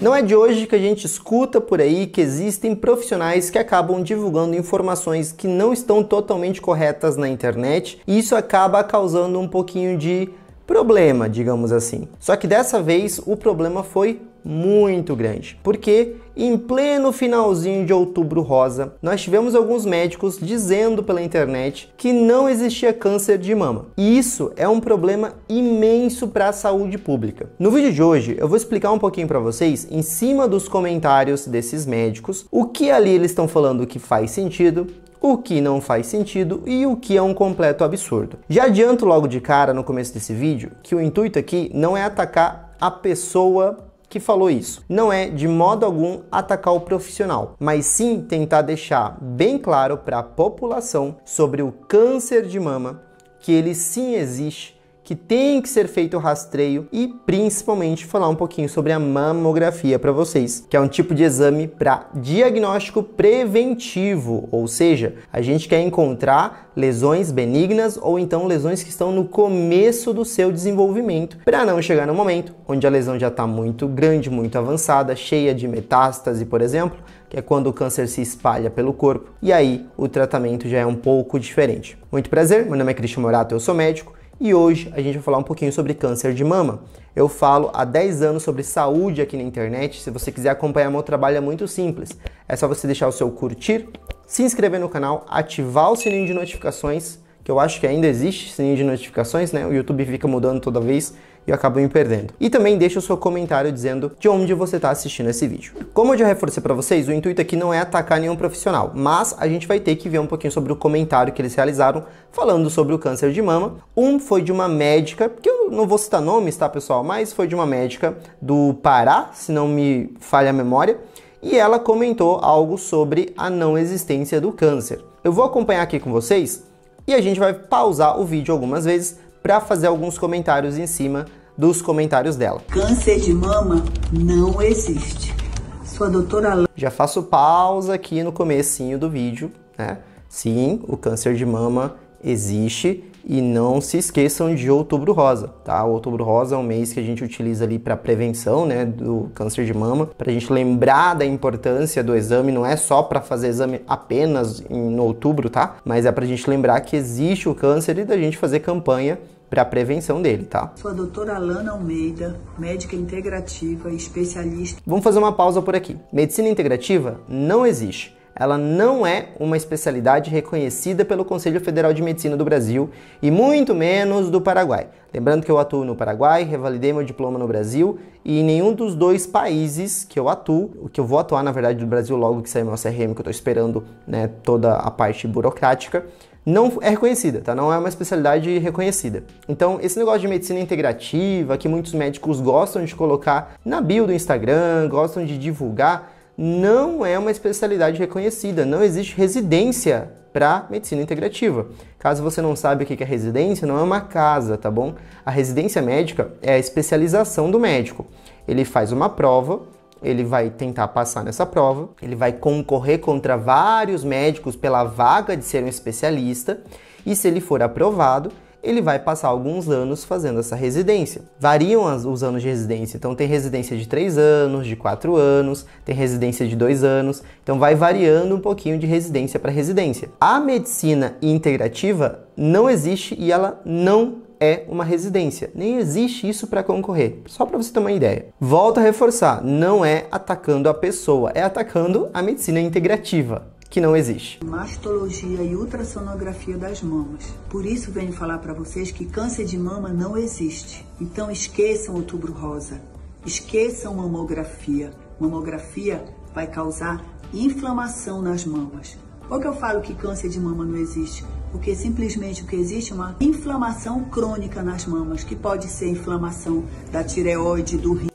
Não é de hoje que a gente escuta por aí que existem profissionais que acabam divulgando informações que não estão totalmente corretas na internet e isso acaba causando um pouquinho de problema, digamos assim. Só que dessa vez o problema foi muito grande, porque em pleno finalzinho de Outubro Rosa, nós tivemos alguns médicos dizendo pela internet que não existia câncer de mama. E isso é um problema imenso para a saúde pública. No vídeo de hoje, eu vou explicar um pouquinho para vocês, em cima dos comentários desses médicos, o que ali eles estão falando que faz sentido, o que não faz sentido e o que é um completo absurdo. Já adianto logo de cara no começo desse vídeo que o intuito aqui não é atacar a pessoa que falou isso. Não é de modo algum atacar o profissional, mas sim tentar deixar bem claro para a população sobre o câncer de mama, que ele sim existe, que tem que ser feito o rastreio e principalmente falar um pouquinho sobre a mamografia para vocês, que é um tipo de exame para diagnóstico preventivo, ou seja, a gente quer encontrar lesões benignas ou então lesões que estão no começo do seu desenvolvimento, para não chegar no momento onde a lesão já está muito grande, muito avançada, cheia de metástase, por exemplo, que é quando o câncer se espalha pelo corpo, e aí o tratamento já é um pouco diferente. Muito prazer, meu nome é Christian Morato, eu sou médico, e hoje a gente vai falar um pouquinho sobre câncer de mama. Eu falo há 10 anos sobre saúde aqui na internet. Se você quiser acompanhar meu trabalho é muito simples. É só você deixar o seu curtir, se inscrever no canal, ativar o sininho de notificações, que eu acho que ainda existe sininho de notificações, né? O YouTube fica mudando toda vez e eu acabo me perdendo. E também deixa o seu comentário dizendo de onde você está assistindo esse vídeo. Como eu já reforcei para vocês, o intuito aqui não é atacar nenhum profissional, mas a gente vai ter que ver um pouquinho sobre o comentário que eles realizaram falando sobre o câncer de mama. Um foi de uma médica, que eu não vou citar nomes, tá, pessoal? Mas foi de uma médica do Pará, se não me falha a memória, e ela comentou algo sobre a não existência do câncer. Eu vou acompanhar aqui com vocês e a gente vai pausar o vídeo algumas vezes para fazer alguns comentários em cima dos comentários dela. Câncer de mama não existe. Sou a doutora Alana. Já faço pausa aqui no comecinho do vídeo, né? Sim, o câncer de mama existe e não se esqueçam de Outubro Rosa, tá? O Outubro Rosa é um mês que a gente utiliza ali para prevenção, né, do câncer de mama, para a gente lembrar da importância do exame, não é só para fazer exame apenas em outubro, tá? Mas é para a gente lembrar que existe o câncer e da gente fazer campanha para a prevenção dele, tá? Sou a doutora Alana Almeida, médica integrativa e especialista. Vamos fazer uma pausa por aqui. Medicina integrativa não existe. Ela não é uma especialidade reconhecida pelo Conselho Federal de Medicina do Brasil e muito menos do Paraguai. Lembrando que eu atuo no Paraguai, revalidei meu diploma no Brasil e em nenhum dos dois países que eu atuo, o que eu vou atuar na verdade do Brasil logo que sair meu CRM, que eu estou esperando, né, toda a parte burocrática, não é reconhecida, tá? Não é uma especialidade reconhecida. Então, esse negócio de medicina integrativa, que muitos médicos gostam de colocar na bio do Instagram, gostam de divulgar, não é uma especialidade reconhecida, não existe residência para medicina integrativa. Caso você não saiba o que é residência, não é uma casa, tá bom? A residência médica é a especialização do médico. Ele faz uma prova, ele vai tentar passar nessa prova, ele vai concorrer contra vários médicos pela vaga de ser um especialista e se ele for aprovado, ele vai passar alguns anos fazendo essa residência. Variam os anos de residência, então tem residência de 3 anos, de 4 anos, tem residência de 2 anos, então vai variando um pouquinho de residência para residência. A medicina integrativa não existe e ela não é uma residência, nem existe isso para concorrer, só para você ter uma ideia. Volto a reforçar, não é atacando a pessoa, é atacando a medicina integrativa, que não existe. Mastologia e ultrassonografia das mamas. Por isso venho falar para vocês que câncer de mama não existe. Então esqueçam Outubro Rosa, esqueçam mamografia. Mamografia vai causar inflamação nas mamas. Por que eu falo que câncer de mama não existe? Porque simplesmente o que existe é uma inflamação crônica nas mamas, que pode ser inflamação da tireoide, do rim.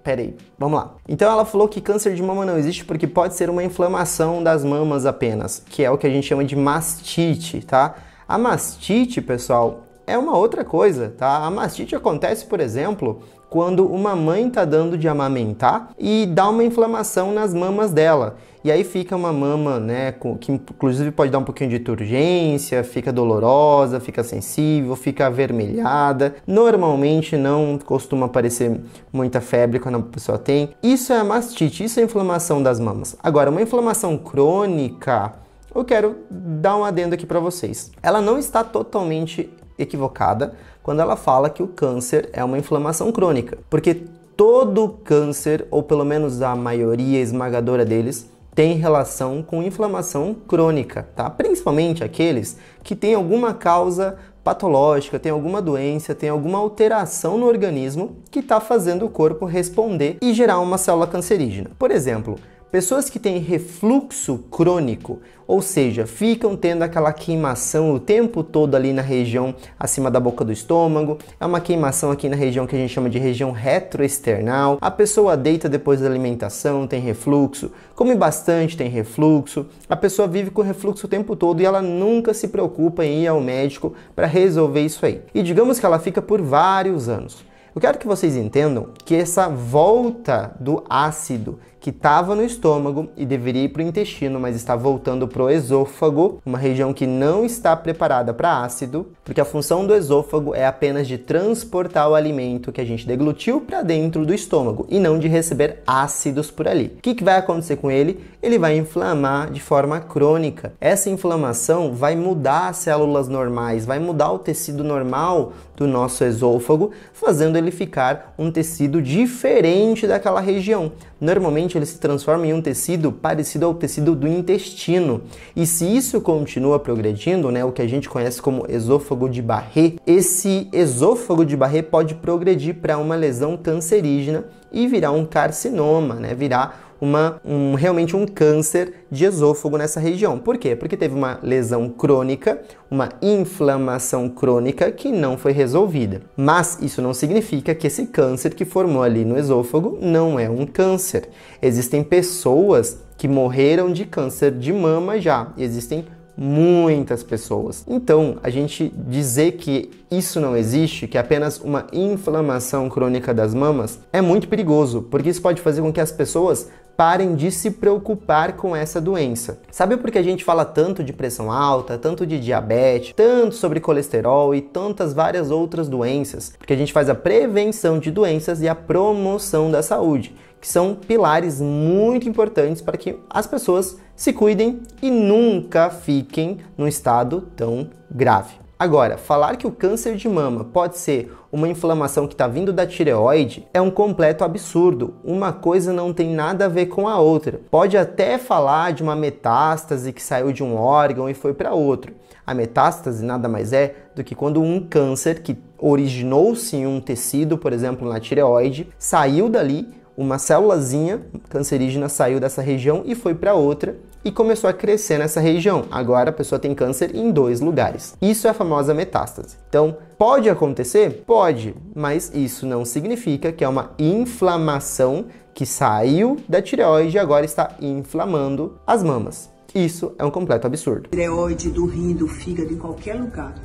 Peraí, vamos lá. Então ela falou que câncer de mama não existe porque pode ser uma inflamação das mamas apenas, que é o que a gente chama de mastite, tá? A mastite, pessoal, é uma outra coisa, tá? A mastite acontece, por exemplo, quando uma mãe está dando de amamentar e dá uma inflamação nas mamas dela. E aí fica uma mama, né, que inclusive pode dar um pouquinho de turgência, fica dolorosa, fica sensível, fica avermelhada. Normalmente não costuma aparecer muita febre quando a pessoa tem. Isso é a mastite, isso é a inflamação das mamas. Agora, uma inflamação crônica, eu quero dar um adendo aqui para vocês. Ela não está totalmente equivocada quando ela fala que o câncer é uma inflamação crônica, porque todo câncer, ou pelo menos a maioria esmagadora deles, tem relação com inflamação crônica, tá? Principalmente aqueles que têm alguma causa patológica, tem alguma doença, tem alguma alteração no organismo que está fazendo o corpo responder e gerar uma célula cancerígena. Por exemplo, pessoas que têm refluxo crônico, ou seja, ficam tendo aquela queimação o tempo todo ali na região acima da boca do estômago, é uma queimação aqui na região que a gente chama de região retroesternal, a pessoa deita depois da alimentação, tem refluxo, come bastante, tem refluxo, a pessoa vive com refluxo o tempo todo e ela nunca se preocupa em ir ao médico para resolver isso aí. E digamos que ela fica por vários anos. Eu quero que vocês entendam que essa volta do ácido que estava no estômago e deveria ir para o intestino, mas está voltando para o esôfago, uma região que não está preparada para ácido, porque a função do esôfago é apenas de transportar o alimento que a gente deglutiu para dentro do estômago e não de receber ácidos por ali. O que vai acontecer com ele? Ele vai inflamar de forma crônica. Essa inflamação vai mudar as células normais, vai mudar o tecido normal do nosso esôfago, fazendo ele ficar um tecido diferente daquela região. Normalmente ele se transforma em um tecido parecido ao tecido do intestino. E se isso continua progredindo, né, o que a gente conhece como esôfago de Barré, esse esôfago de Barré pode progredir para uma lesão cancerígena e virar um carcinoma, né, virar realmente um câncer de esôfago nessa região. Por quê? Porque teve uma lesão crônica, uma inflamação crônica que não foi resolvida. Mas isso não significa que esse câncer que formou ali no esôfago não é um câncer. Existem pessoas que morreram de câncer de mama já. Existem muitas pessoas. Então, a gente dizer que isso não existe, que é apenas uma inflamação crônica das mamas, é muito perigoso, porque isso pode fazer com que as pessoas parem de se preocupar com essa doença. Sabe por que a gente fala tanto de pressão alta, tanto de diabetes, tanto sobre colesterol e tantas várias outras doenças? Porque a gente faz a prevenção de doenças e a promoção da saúde, que são pilares muito importantes para que as pessoas se cuidem e nunca fiquem num estado tão grave. Agora, falar que o câncer de mama pode ser uma inflamação que está vindo da tireoide é um completo absurdo. Uma coisa não tem nada a ver com a outra. Pode até falar de uma metástase que saiu de um órgão e foi para outro. A metástase nada mais é do que quando um câncer que originou-se em um tecido, por exemplo, na tireoide, saiu dali, uma célulazinha cancerígena saiu dessa região e foi para outra e começou a crescer nessa região. Agora a pessoa tem câncer em 2 lugares. Isso é a famosa metástase. Então, pode acontecer? Pode, mas isso não significa que é uma inflamação que saiu da tireoide e agora está inflamando as mamas. Isso é um completo absurdo. Tireoide, do rim, do fígado, em qualquer lugar.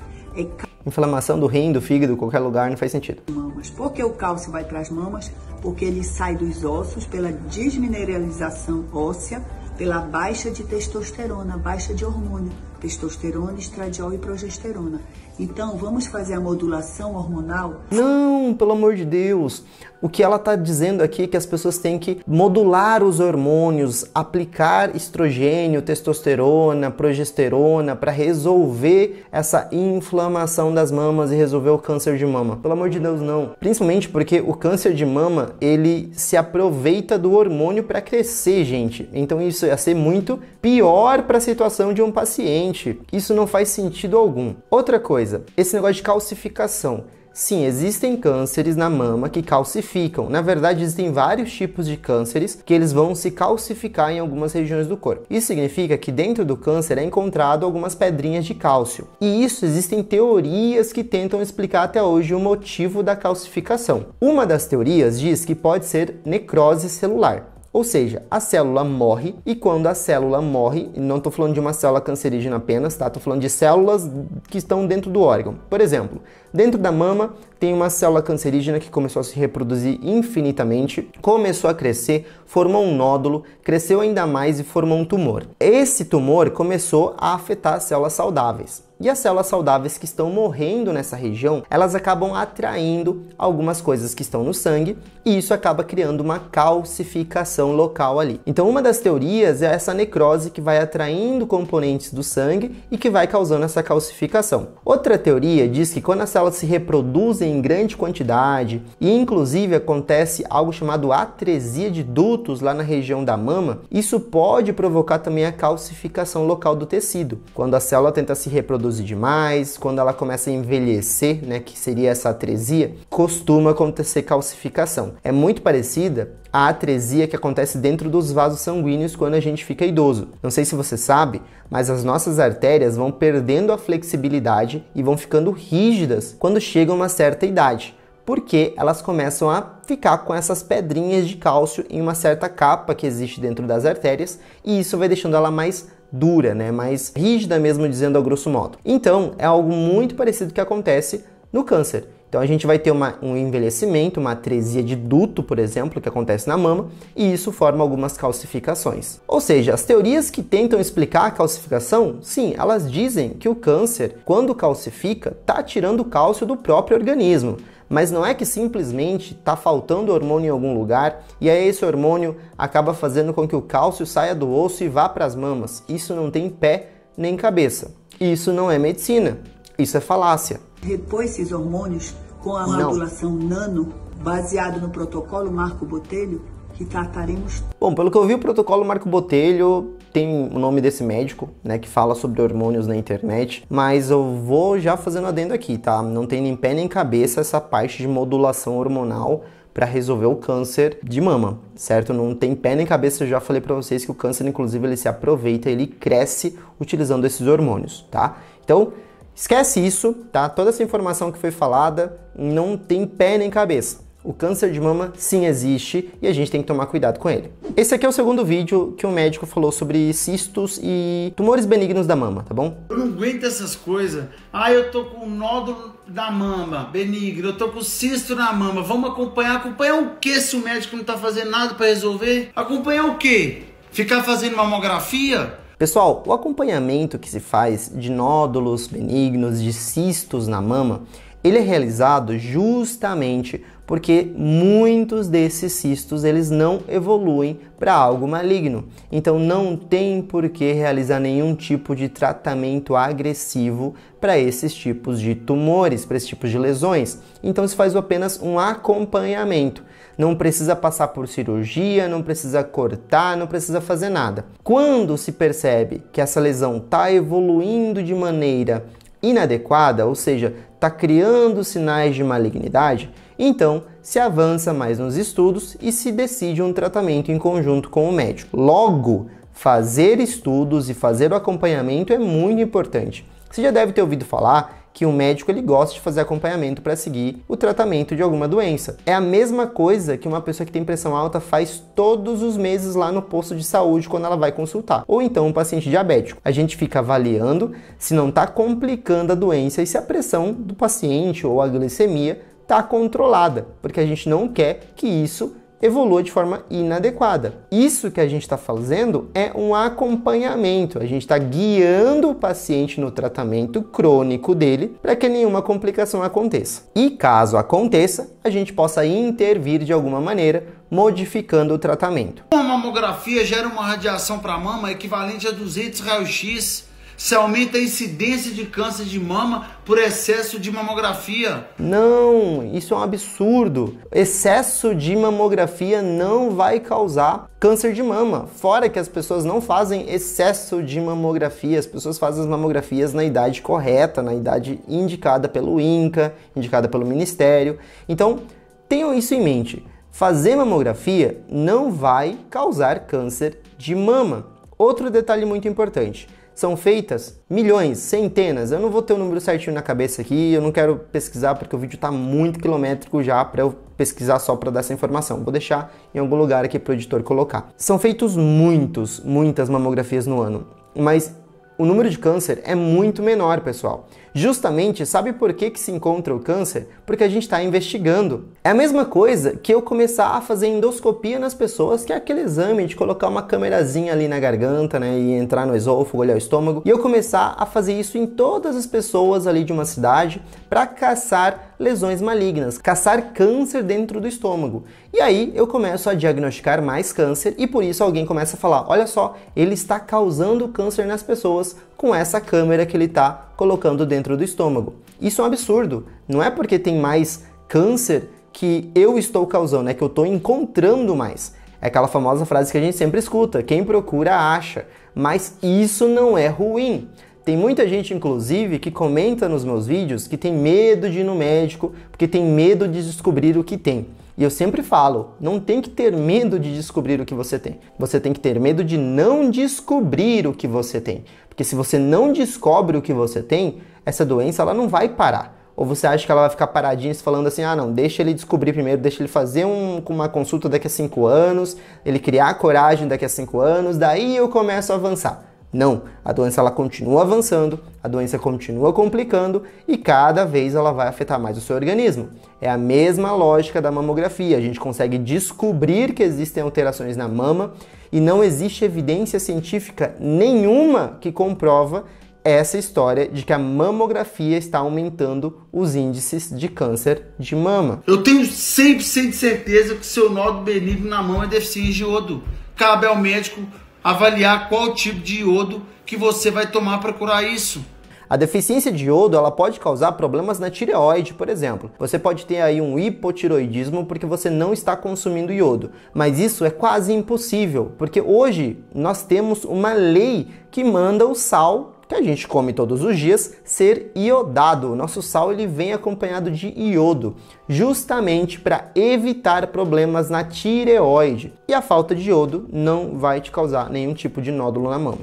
Inflamação do rim, do fígado, qualquer lugar, não faz sentido. Mamas. Por que o cálcio vai para as mamas? Porque ele sai dos ossos pela desmineralização óssea, pela baixa de testosterona, baixa de hormônio, testosterona, estradiol e progesterona. Então, vamos fazer a modulação hormonal? Não, pelo amor de Deus. O que ela está dizendo aqui é que as pessoas têm que modular os hormônios, aplicar estrogênio, testosterona, progesterona para resolver essa inflamação das mamas e resolver o câncer de mama. Pelo amor de Deus, não. Principalmente porque o câncer de mama, ele se aproveita do hormônio para crescer, gente. Então isso ia ser muito pior para a situação de um paciente. Isso não faz sentido algum. Outra coisa, esse negócio de calcificação. Sim, existem cânceres na mama que calcificam. Na verdade, existem vários tipos de cânceres que eles vão se calcificar em algumas regiões do corpo. Isso significa que dentro do câncer é encontrado algumas pedrinhas de cálcio. E isso existem teorias que tentam explicar até hoje o motivo da calcificação. Uma das teorias diz que pode ser necrose celular. Ou seja, a célula morre e quando a célula morre, não estou falando de uma célula cancerígena apenas, tá? Estou falando de células que estão dentro do órgão. Por exemplo, Dentro da mama tem uma célula cancerígena que começou a se reproduzir infinitamente, começou a crescer, formou um nódulo, cresceu ainda mais e formou um tumor. Esse tumor começou a afetar as células saudáveis. E as células saudáveis que estão morrendo nessa região, elas acabam atraindo algumas coisas que estão no sangue e isso acaba criando uma calcificação local ali. Então uma das teorias é essa necrose que vai atraindo componentes do sangue e que vai causando essa calcificação. Outra teoria diz que quando as células se reproduzem em grande quantidade e inclusive acontece algo chamado atresia de dutos lá na região da mama, isso pode provocar também a calcificação local do tecido. Quando a célula tenta se reproduzir demais, quando ela começa a envelhecer, né, que seria essa atresia, costuma acontecer calcificação. É muito parecida à atresia que acontece dentro dos vasos sanguíneos quando a gente fica idoso. Não sei se você sabe, mas as nossas artérias vão perdendo a flexibilidade e vão ficando rígidas quando chegam a uma certa idade, porque elas começam a ficar com essas pedrinhas de cálcio em uma certa capa que existe dentro das artérias e isso vai deixando ela mais dura, né? Mais rígida mesmo, dizendo a grosso modo. Então, é algo muito parecido que acontece no câncer. Então, a gente vai ter um envelhecimento, uma atresia de duto, por exemplo, que acontece na mama, e isso forma algumas calcificações. Ou seja, as teorias que tentam explicar a calcificação, sim, elas dizem que o câncer, quando calcifica, está tirando cálcio do próprio organismo. Mas não é que simplesmente está faltando hormônio em algum lugar e aí esse hormônio acaba fazendo com que o cálcio saia do osso e vá para as mamas. Isso não tem pé nem cabeça. Isso não é medicina. Isso é falácia. Repor esses hormônios com a modulação nano, baseado no protocolo Marco Botelho, que trataremos... Bom, pelo que eu vi, o protocolo Marco Botelho tem o nome desse médico, né, que fala sobre hormônios na internet, mas eu vou já fazendo adendo aqui, tá? Não tem nem pé nem cabeça essa parte de modulação hormonal para resolver o câncer de mama, certo? Não tem pé nem cabeça, eu já falei para vocês que o câncer, inclusive, ele se aproveita, ele cresce utilizando esses hormônios, tá? Então, esquece isso, tá? Toda essa informação que foi falada não tem pé nem cabeça. O câncer de mama sim existe e a gente tem que tomar cuidado com ele. Esse aqui é o segundo vídeo que o médico falou sobre cistos e tumores benignos da mama, tá bom? Eu não aguento essas coisas. Ah, eu tô com nódulo da mama benigno, eu tô com cisto na mama. Vamos acompanhar? Acompanhar o que se o médico não tá fazendo nada para resolver? Acompanhar o quê? Ficar fazendo mamografia? Pessoal, o acompanhamento que se faz de nódulos benignos, de cistos na mama, ele é realizado justamente porque muitos desses cistos eles não evoluem para algo maligno. Então não tem por que realizar nenhum tipo de tratamento agressivo para esses tipos de tumores, para esses tipos de lesões. Então se faz apenas um acompanhamento. Não precisa passar por cirurgia, não precisa cortar, não precisa fazer nada. Quando se percebe que essa lesão está evoluindo de maneira inadequada, ou seja, está criando sinais de malignidade, então se avança mais nos estudos e se decide um tratamento em conjunto com o médico. Logo, fazer estudos e fazer o acompanhamento é muito importante. Você já deve ter ouvido falar que o médico ele gosta de fazer acompanhamento para seguir o tratamento de alguma doença. É a mesma coisa que uma pessoa que tem pressão alta faz todos os meses lá no posto de saúde quando ela vai consultar. Ou então um paciente diabético. A gente fica avaliando se não está complicando a doença e se a pressão do paciente ou a glicemia está controlada, porque a gente não quer que isso evolua de forma inadequada. Isso que a gente está fazendo é um acompanhamento, a gente está guiando o paciente no tratamento crônico dele para que nenhuma complicação aconteça. E caso aconteça, a gente possa intervir de alguma maneira, modificando o tratamento. Uma mamografia gera uma radiação para a mama equivalente a 200 raio-x. Se aumenta a incidência de câncer de mama por excesso de mamografia. Não, isso é um absurdo. Excesso de mamografia não vai causar câncer de mama. Fora que as pessoas não fazem excesso de mamografia, as pessoas fazem as mamografias na idade correta, na idade indicada pelo INCA, indicada pelo Ministério. Então, tenham isso em mente. Fazer mamografia não vai causar câncer de mama. Outro detalhe muito importante. São feitas milhões, centenas, eu não vou ter o número certinho na cabeça aqui, eu não quero pesquisar porque o vídeo está muito quilométrico já para eu pesquisar só para dar essa informação. Vou deixar em algum lugar aqui para o editor colocar. São feitos muitas mamografias no ano, mas o número de câncer é muito menor, pessoal. Justamente, sabe por que se encontra o câncer? Porque a gente está investigando. É a mesma coisa que eu começar a fazer endoscopia nas pessoas, que é aquele exame de colocar uma câmerazinha ali na garganta, né, e entrar no esôfago, olhar o estômago, e eu começar a fazer isso em todas as pessoas ali de uma cidade para caçar lesões malignas, caçar câncer dentro do estômago. E aí eu começo a diagnosticar mais câncer e por isso alguém começa a falar, olha só, ele está causando câncer nas pessoas com essa câmera que ele está colocando dentro do estômago. Isso é um absurdo. Não é porque tem mais câncer que eu estou causando, é que eu estou encontrando mais. É aquela famosa frase que a gente sempre escuta, quem procura acha. Mas isso não é ruim. Tem muita gente, inclusive, que comenta nos meus vídeos que tem medo de ir no médico, porque tem medo de descobrir o que tem. E eu sempre falo, não tem que ter medo de descobrir o que você tem. Você tem que ter medo de não descobrir o que você tem. Porque se você não descobre o que você tem, essa doença ela não vai parar. Ou você acha que ela vai ficar paradinha falando assim, ah não, deixa ele descobrir primeiro, deixa ele fazer uma consulta daqui a 5 anos, ele criar coragem daqui a 5 anos, daí eu começo a avançar. Não, a doença ela continua avançando, a doença continua complicando e cada vez ela vai afetar mais o seu organismo. É a mesma lógica da mamografia, a gente consegue descobrir que existem alterações na mama e não existe evidência científica nenhuma que comprova essa história de que a mamografia está aumentando os índices de câncer de mama. Eu tenho 100% de certeza que seu nódulo benigno na mama é deficiente de iodo. Cabe ao médico avaliar qual tipo de iodo que você vai tomar para curar isso. A deficiência de iodo ela pode causar problemas na tireoide, por exemplo. Você pode ter aí um hipotiroidismo porque você não está consumindo iodo. Mas isso é quase impossível, porque hoje nós temos uma lei que manda o sal que a gente come todos os dias ser iodado. O nosso sal ele vem acompanhado de iodo, justamente para evitar problemas na tireoide. E a falta de iodo não vai te causar nenhum tipo de nódulo na mama.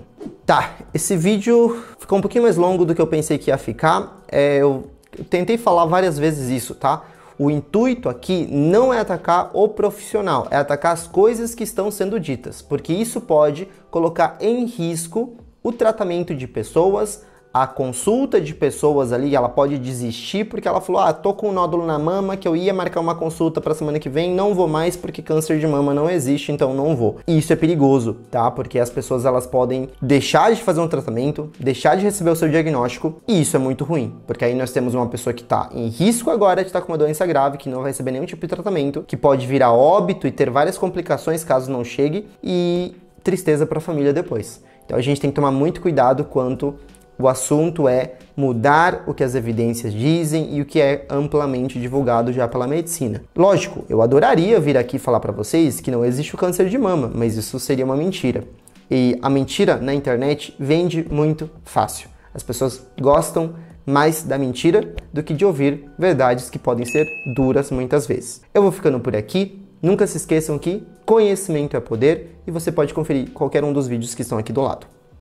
Tá, esse vídeo ficou um pouquinho mais longo do que eu pensei que ia ficar. Eu tentei falar várias vezes isso, tá? O intuito aqui não é atacar o profissional, é atacar as coisas que estão sendo ditas, porque isso pode colocar em risco o tratamento de pessoas, a consulta de pessoas ali, ela pode desistir porque ela falou, tô com um nódulo na mama que eu ia marcar uma consulta para semana que vem, não vou mais porque câncer de mama não existe, então não vou. E isso é perigoso, tá? Porque as pessoas elas podem deixar de fazer um tratamento, deixar de receber o seu diagnóstico e isso é muito ruim, porque aí nós temos uma pessoa que está em risco agora de estar com uma doença grave, que não vai receber nenhum tipo de tratamento, que pode virar óbito e ter várias complicações caso não chegue e tristeza para a família depois. Então a gente tem que tomar muito cuidado quanto o assunto é mudar o que as evidências dizem e o que é amplamente divulgado já pela medicina. Lógico, eu adoraria vir aqui falar para vocês que não existe o câncer de mama, mas isso seria uma mentira. E a mentira na internet vende muito fácil. As pessoas gostam mais da mentira do que de ouvir verdades que podem ser duras muitas vezes. Eu vou ficando por aqui. Nunca se esqueçam que conhecimento é poder e você pode conferir qualquer um dos vídeos que estão aqui do lado.